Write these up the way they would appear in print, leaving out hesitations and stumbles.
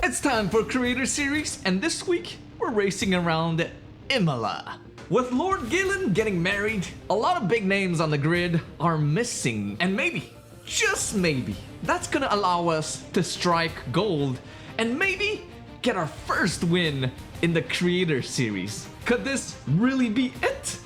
It's time for Creator Series, and this week we're racing around Imola. With Lord Gillen getting married, a lot of big names on the grid are missing, and maybe, just maybe, that's gonna allow us to strike gold and maybe get our first win in the Creator Series. Could this really be it?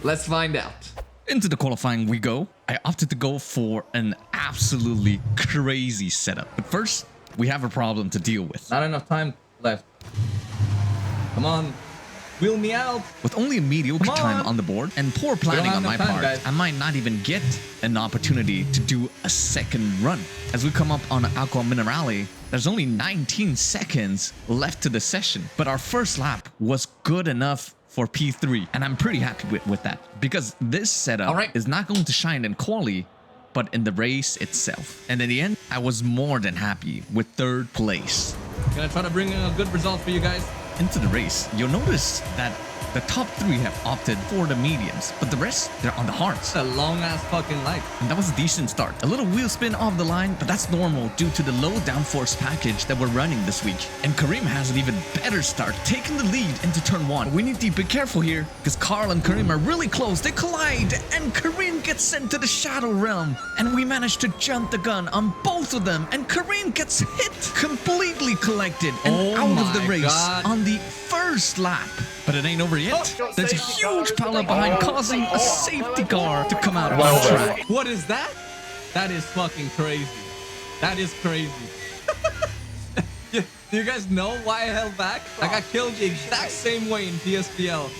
Let's find out. Into the qualifying we go. I opted to go for an absolutely crazy setup. But first, we have a problem to deal with. Not enough time left. Come on. Wheel me out. With only a mediocre time on the board and poor planning on my part, guys. I might not even get an opportunity to do a second run. As we come up on Aqua Minerale, there's only 19 seconds left to the session. But our first lap was good enough for P3, and I'm pretty happy with that, because this setup is not going to shine in quali, but in the race itself. And in the end, I was more than happy with third place. Gonna try to bring a good result for you guys. Into the race, you'll notice that the top three have opted for the mediums, but the rest, they're on the hards. It's a long-ass fucking life. And that was a decent start. A little wheel spin off the line, but that's normal due to the low downforce package that we're running this week. And Kareem has an even better start, taking the lead into turn one. We need to be careful here, because Carl and Kareem are really close. They collide, and Kareem gets sent to the Shadow Realm. And we managed to jump the gun on both of them, and Kareem gets hit, completely collected, and out of the race on the first lap. But it ain't over yet. There's a huge pile behind, causing a safety car to come out on the track. What is that? That is fucking crazy. That is crazy. Do you guys know why I held back? I got killed the exact same way in PSPL.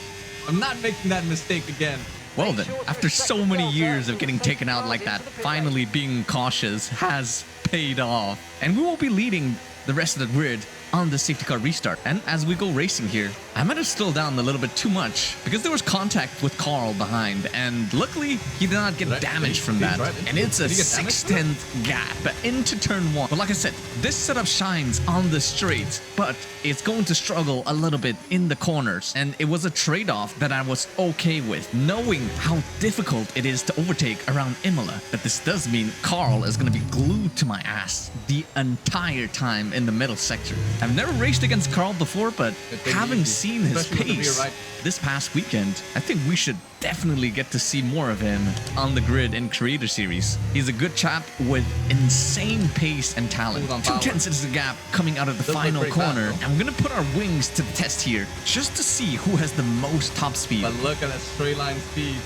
I'm not making that mistake again. Well then, after so many years of getting taken out like that, finally being cautious has paid off. And we will be leading the rest of the grid on the safety car restart. And as we go racing here, I might have slowed down a little bit too much because there was contact with Carl behind, and luckily he did not get damaged from that. And it's a 6/10 gap into turn one. But like I said, this setup shines on the straight, but it's going to struggle a little bit in the corners. And it was a trade-off that I was okay with, knowing how difficult it is to overtake around Imola. But this does mean Carl is going to be glued to my ass the entire time in the middle sector. I've never raced against Carl before, but having seen his pace this past weekend, I think we should definitely get to see more of him on the grid in Creator Series. He's a good chap with insane pace and talent. 2/10 is the gap coming out of the final corner. And we're going to put our wings to the test here just to see who has the most top speed. But look at that straight line speed.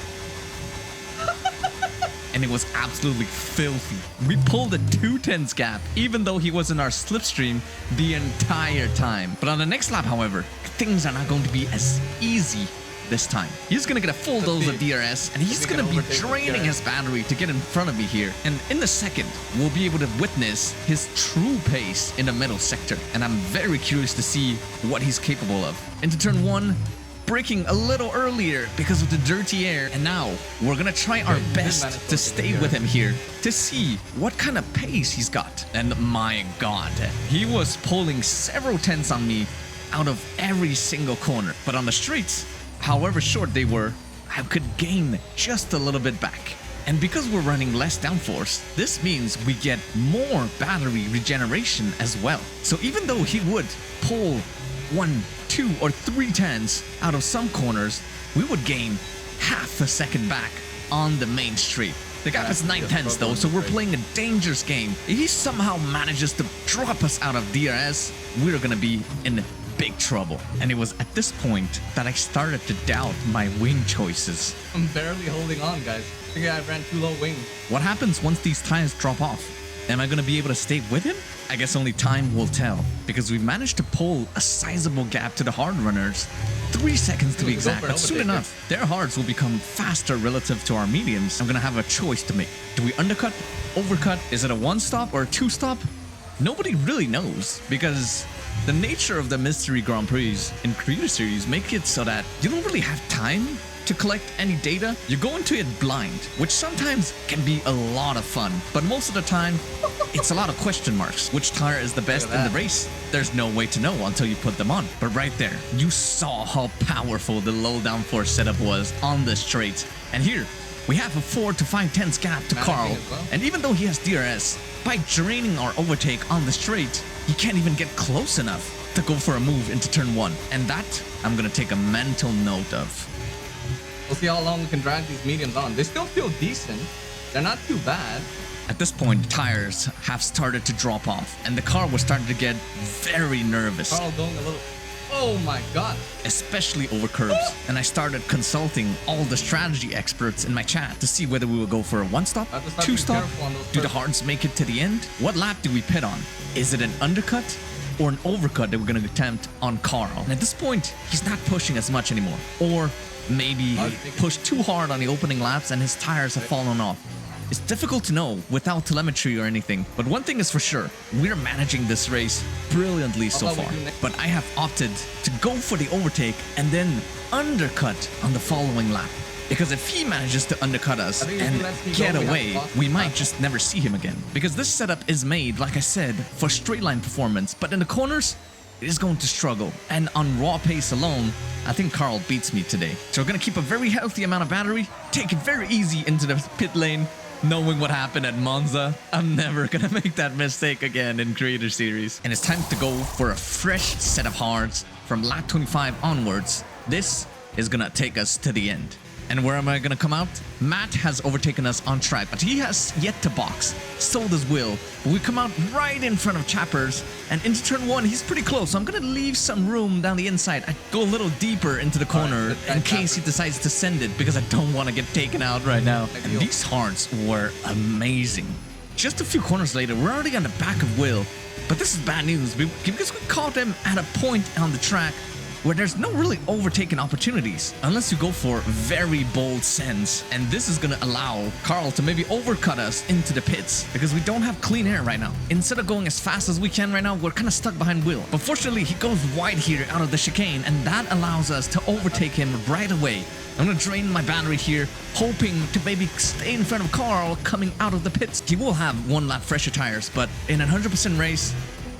And it was absolutely filthy. We pulled a 2/10 gap, even though he was in our slipstream the entire time. But on the next lap, however, things are not going to be as easy this time. He's going to get a full dose of DRS, and he's going to be draining his battery to get in front of me here. And in the second, we'll be able to witness his true pace in the middle sector. And I'm very curious to see what he's capable of. Into turn one, braking a little earlier because of the dirty air, and now we're gonna try our best to stay with him here to see what kind of pace he's got. And my god, he was pulling several tenths on me out of every single corner. But on the straights, however short they were, I could gain just a little bit back. And because we're running less downforce, this means we get more battery regeneration as well. So even though he would pull 1, 2, or 3 tenths out of some corners, we would gain half a second back on the main straight. The gap is 9 tenths though, so we're playing a dangerous game. If he somehow manages to drop us out of DRS, we're gonna be in big trouble. And it was at this point that I started to doubt my wing choices. I'm barely holding on, guys. I think I ran too low wing. What happens once these tires drop off? Am I gonna be able to stay with him? I guess only time will tell, because we managed to pull a sizable gap to the hard runners. 3 seconds to be exact, but soon enough, their hards will become faster relative to our mediums. I'm gonna have a choice to make. Do we undercut, overcut? Is it a 1-stop or a 2-stop? Nobody really knows, because the nature of the Mystery Grand Prix in Creator Series make it so that you don't really have time to collect any data. You go into it blind, which sometimes can be a lot of fun, but most of the time, it's a lot of question marks. Which tire is the best in the race? There's no way to know until you put them on. But right there, you saw how powerful the low downforce setup was on the straight. And here, we have a 4 to 5 tenths gap to Carl. And even though he has DRS, by draining our overtake on the straight, he can't even get close enough to go for a move into turn 1. And that, I'm gonna take a mental note of. We'll see how long we can drag these mediums on. They still feel decent. They're not too bad. At this point, the tires have started to drop off, and the car was starting to get very nervous. Carl going a little... Oh my god. Especially over curbs. And I started consulting all the strategy experts in my chat to see whether we will go for a 1-stop, 2-stop, do the hards make it to the end? What lap do we pit on? Is it an undercut or an overcut that we're going to attempt on Carl? And at this point, he's not pushing as much anymore. Or maybe he pushed too hard on the opening laps and his tires have fallen off. It's difficult to know without telemetry or anything, but one thing is for sure, we're managing this race brilliantly so far. But I have opted to go for the overtake and then undercut on the following lap. Because if he manages to undercut us and get away, we might just never see him again. Because this setup is made, like I said, for straight line performance, but in the corners, it is going to struggle. And on raw pace alone, I think Carl beats me today. So we're going to keep a very healthy amount of battery, take it very easy into the pit lane. Knowing what happened at Monza, I'm never gonna make that mistake again in Creator Series. And it's time to go for a fresh set of hards from lap 25 onwards. This is gonna take us to the end. And where am I gonna come out? Matt has overtaken us on track, but he has yet to box. So does Will. We come out right in front of Chappers, and into turn 1, he's pretty close. So I'm gonna leave some room down the inside. I go a little deeper into the corner in case he decides to send it, because I don't want to get taken out right now. And these hards were amazing. Just a few corners later, we're already on the back of Will. But this is bad news, because we caught him at a point on the track where there's no really overtaking opportunities unless you go for very bold sends. And this is gonna allow Carl to maybe overcut us into the pits because we don't have clean air right now. Instead of going as fast as we can right now, we're kind of stuck behind Will. But fortunately, he goes wide here out of the chicane, and that allows us to overtake him right away. I'm gonna drain my battery here, hoping to maybe stay in front of Carl coming out of the pits. He will have 1 lap fresher tires, but in a 100% race,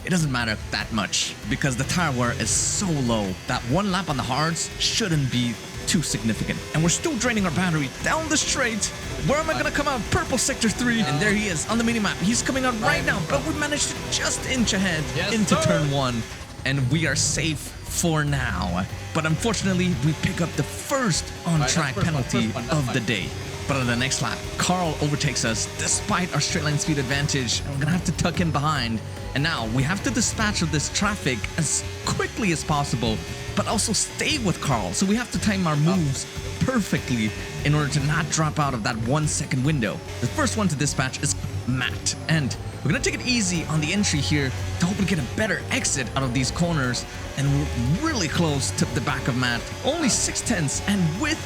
it doesn't matter that much because the tire wear is so low that 1 lap on the hards shouldn't be too significant. And we're still draining our battery down the straight. Where am I gonna come out? Purple sector 3. And there he is on the minimap. He's coming out right now, but we managed to just inch ahead into turn 1. And we are safe for now. But unfortunately, we pick up the first on-track penalty of the day. But on the next lap, Carl overtakes us despite our straight line speed advantage. And we're gonna have to tuck in behind. And now we have to dispatch of this traffic as quickly as possible, but also stay with Carl. So we have to time our moves perfectly in order to not drop out of that 1 second window. The first one to dispatch is Matt. And we're gonna take it easy on the entry here to hopefully get a better exit out of these corners. And we're really close to the back of Matt. Only 6/10, and with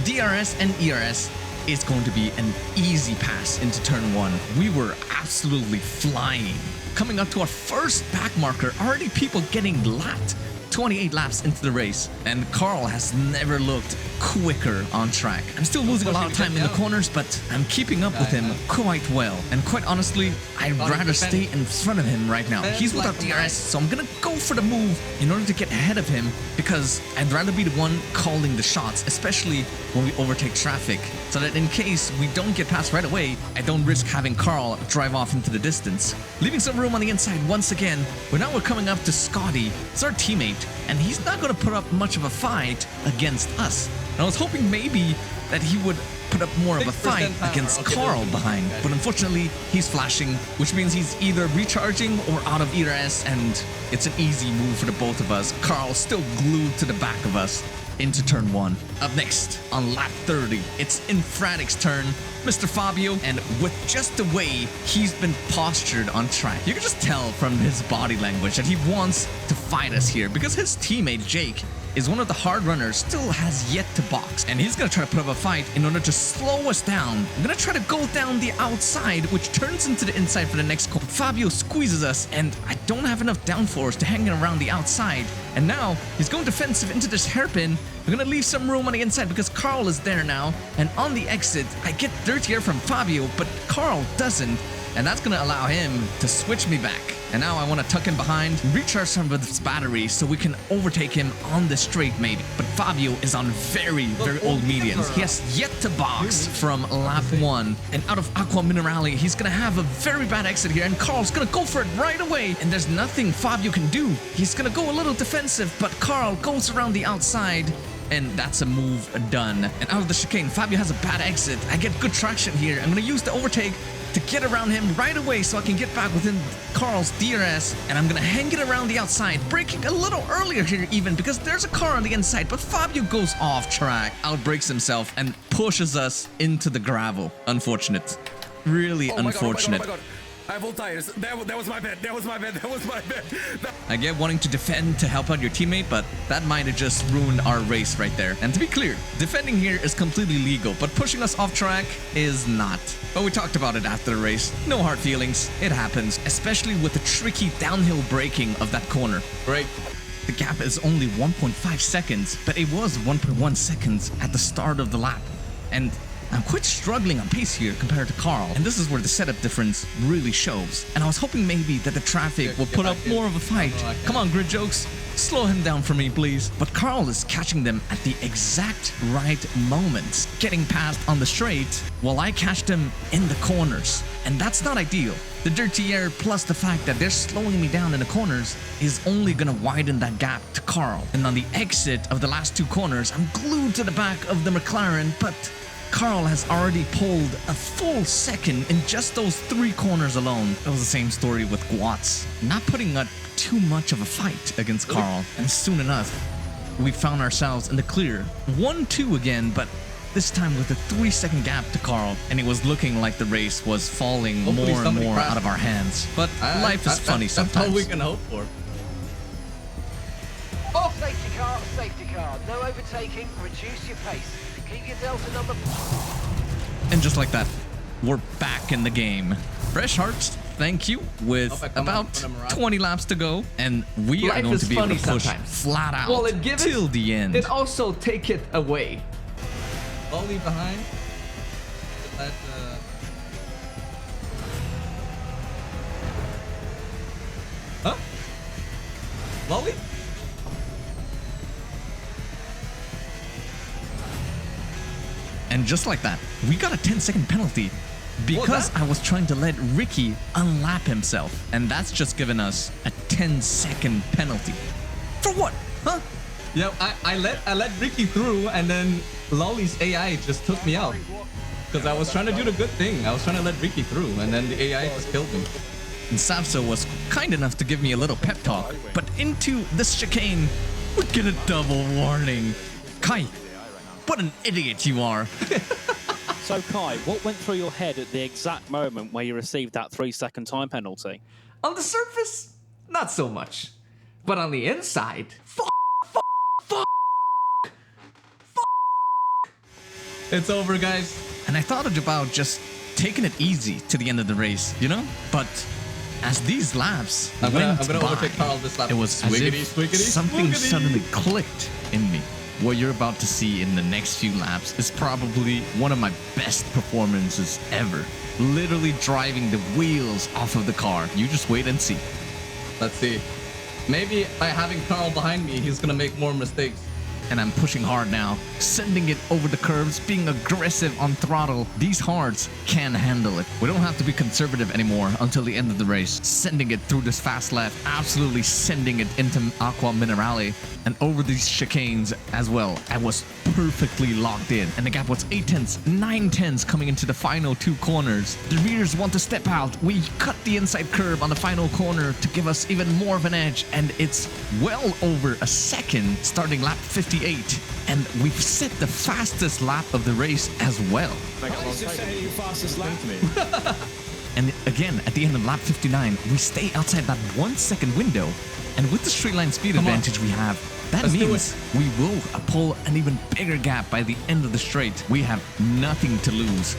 DRS and ERS, it's going to be an easy pass into turn 1. We were absolutely flying. Coming up to our first back marker, already people getting lapped. 28 laps into the race, and Carl has never looked quicker on track. I'm still losing a lot of time in the corners, but I'm keeping up with him quite well. And quite honestly, I'd rather stay in front of him right now. He's without DRS, so I'm gonna go for the move in order to get ahead of him, because I'd rather be the one calling the shots, especially when we overtake traffic, so that in case we don't get past right away, I don't risk having Carl drive off into the distance. Leaving some room on the inside once again, but now we're coming up to Scotty. It's our teammate, and he's not going to put up much of a fight against us. And I was hoping maybe that he would put up more of a fight against Carl behind, but unfortunately he's flashing, which means he's either recharging or out of ERS, and it's an easy move for the both of us. Carl's still glued to the back of us into turn 1. Up next, on lap 30, it's Infratic's turn, Mr. Fabio, and with just the way he's been postured on track, you can just tell from his body language that he wants to fight us here, because his teammate Jake is one of the hard runners, still has yet to box, and he's gonna try to put up a fight in order to slow us down. I'm gonna try to go down the outside, which turns into the inside for the next corner. Fabio squeezes us, and I don't have enough downforce to hang around the outside, and now he's going defensive into this hairpin. We're gonna leave some room on the inside because Carl is there now, and on the exit I get dirty air from Fabio, but Carl doesn't. and that's going to allow him to switch me back. And now I want to tuck in behind, recharge some of his battery so we can overtake him on the straight maybe. But Fabio is on very old mediums. He has yet to box from lap 1. And out of Aqua Minerale, he's going to have a very bad exit here. And Carl's going to go for it right away. And there's nothing Fabio can do. He's going to go a little defensive, but Carl goes around the outside. And that's a move done. And out of the chicane, Fabio has a bad exit. I get good traction here. I'm going to use the overtake to get around him right away so I can get back within Carl's DRS. And I'm going to hang it around the outside, braking a little earlier here even because there's a car on the inside. But Fabio goes off track, outbrakes himself, and pushes us into the gravel. Unfortunate. Really unfortunate. Oh my God. I have all tires. That was my bad. That was my bad. That was my bad. I get wanting to defend to help out your teammate, but that might have just ruined our race right there. And to be clear, defending here is completely legal, but pushing us off track is not. But we talked about it after the race. No hard feelings. It happens, especially with the tricky downhill braking of that corner. Right. The gap is only 1.5 seconds, but it was 1.1 seconds at the start of the lap. And I'm quite struggling on pace here compared to Carl, and this is where the setup difference really shows. And I was hoping maybe that the traffic will put up more of a fight. Come on, Grid Jokes, slow him down for me, please. But Carl is catching them at the exact right moments, getting past on the straight, while I catched him in the corners. And that's not ideal. The dirty air plus the fact that they're slowing me down in the corners is only gonna widen that gap to Carl. And on the exit of the last 2 corners, I'm glued to the back of the McLaren, but Carl has already pulled a full second in just those 3 corners alone. It was the same story with Guats. Not putting up too much of a fight against Carl. And soon enough, we found ourselves in the clear. 1-2 again, but this time with a 3-second gap to Carl. And it was looking like the race was falling more and more out of our hands. But life is funny sometimes. That's all we can hope for. Oh, safety car. No overtaking. Reduce your pace. Keep your delta number. And just like that, we're back in the game. Fresh hearts, thank you, with about 20 laps to go. And we are going to be able to push flat out till the end. It also take it away. Lolly behind. That, Huh? Lolly? And just like that, we got a 10-second penalty because I was trying to let Ricky unlap himself. And that's just given us a 10-second penalty. For what? Huh? Yeah, I let Ricky through, and then Lolly's AI just took me out. Because I was trying to do the good thing. I was trying to let Ricky through, and then the AI just killed me. And Savso was kind enough to give me a little pep talk. But into this chicane, we get a double warning. Kai, what an idiot you are. So Kai, what went through your head at the exact moment where you received that 3-second time penalty? On the surface, not so much. But on the inside, it's over, guys. And I thought about just taking it easy to the end of the race, you know? But as these laps I'm gonna by, overtake Carl this lap. it was as if something suddenly clicked in me. What you're about to see in the next few laps is probably one of my best performances ever. Literally driving the wheels off of the car. You just wait and see. Let's see. Maybe by having Carl behind me, he's gonna make more mistakes. And I'm pushing hard now, sending it over the curves, being aggressive on throttle. These hards can handle it. We don't have to be conservative anymore until the end of the race. Sending it through this fast left, absolutely sending it into Aqua Minerale and over these chicanes as well. I was perfectly locked in, and the gap was 8 tenths, 9 tenths coming into the final 2 corners. The rears want to step out. We cut the inside curve on the final corner to give us even more of an edge, and it's well over a second starting lap 58. And we've set the fastest lap of the race as well. And again, at the end of lap 59, we stay outside that 1 second window. And with the straight line speed advantage we have, that means we will pull an even bigger gap by the end of the straight. We have nothing to lose.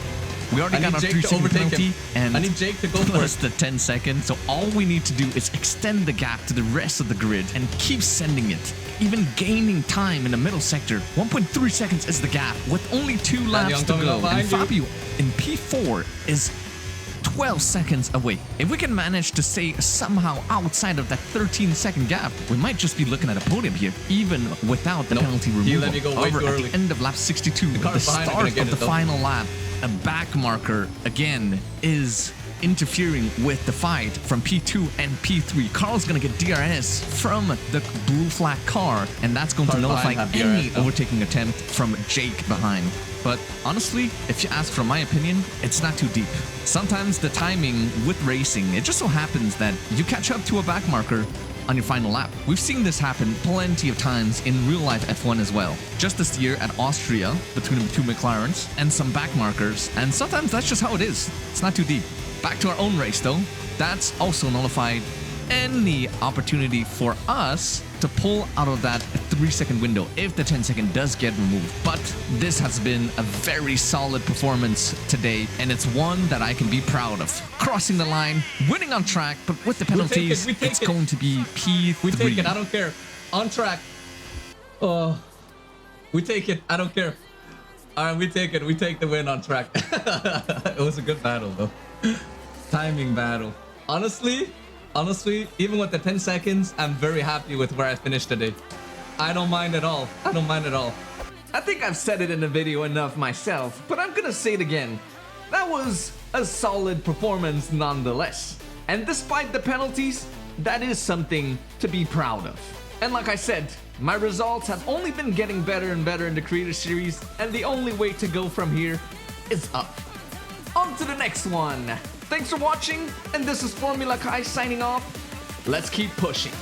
We already got our 3-second penalty, and I need Jake to go plus the 10 seconds. So all we need to do is extend the gap to the rest of the grid and keep sending it. Even gaining time in the middle sector. 1.3 seconds is the gap with only 2 laps to go. And Fabio in P4 is 12 seconds away. If we can manage to stay somehow outside of that 13-second gap, we might just be looking at a podium here, even without the penalty removal. let me go way However, too at early. the end of lap 62, The the cars behind are start gonna of get the it, though. final lap, a back marker again is interfering with the fight from P2 and P3. Carl's gonna get DRS from the blue flag car, and that's going to Cars nullify behind have any DRS, though. overtaking attempt from Jake behind. But honestly, if you ask for my opinion, it's not too deep. Sometimes the timing with racing, it just so happens that you catch up to a back marker on your final lap. We've seen this happen plenty of times in real life F1 as well. Just this year at Austria, between the two McLarens and some back markers, and sometimes that's just how it is. It's not too deep. Back to our own race though, that's also nullified any opportunity for us to pull out of that 3-second window if the 10-second does get removed. But this has been a very solid performance today, and it's one that I can be proud of. Crossing the line, winning on track, but with the penalties, we take it's it. going to be P3. We take it. I don't care. On track. Oh, we take it. I don't care. All right, we take it. We take the win on track. It was a good battle though. Timing battle. Honestly, even with the 10 seconds, I'm very happy with where I finished today. I don't mind at all. I don't mind at all. I think I've said it in the video enough myself, but I'm gonna say it again. That was a solid performance nonetheless. And despite the penalties, that is something to be proud of. And like I said, my results have only been getting better and better in the Creator Series, and the only way to go from here is up. On to the next one. Thanks for watching, and this is Formula Kai signing off. Let's keep pushing.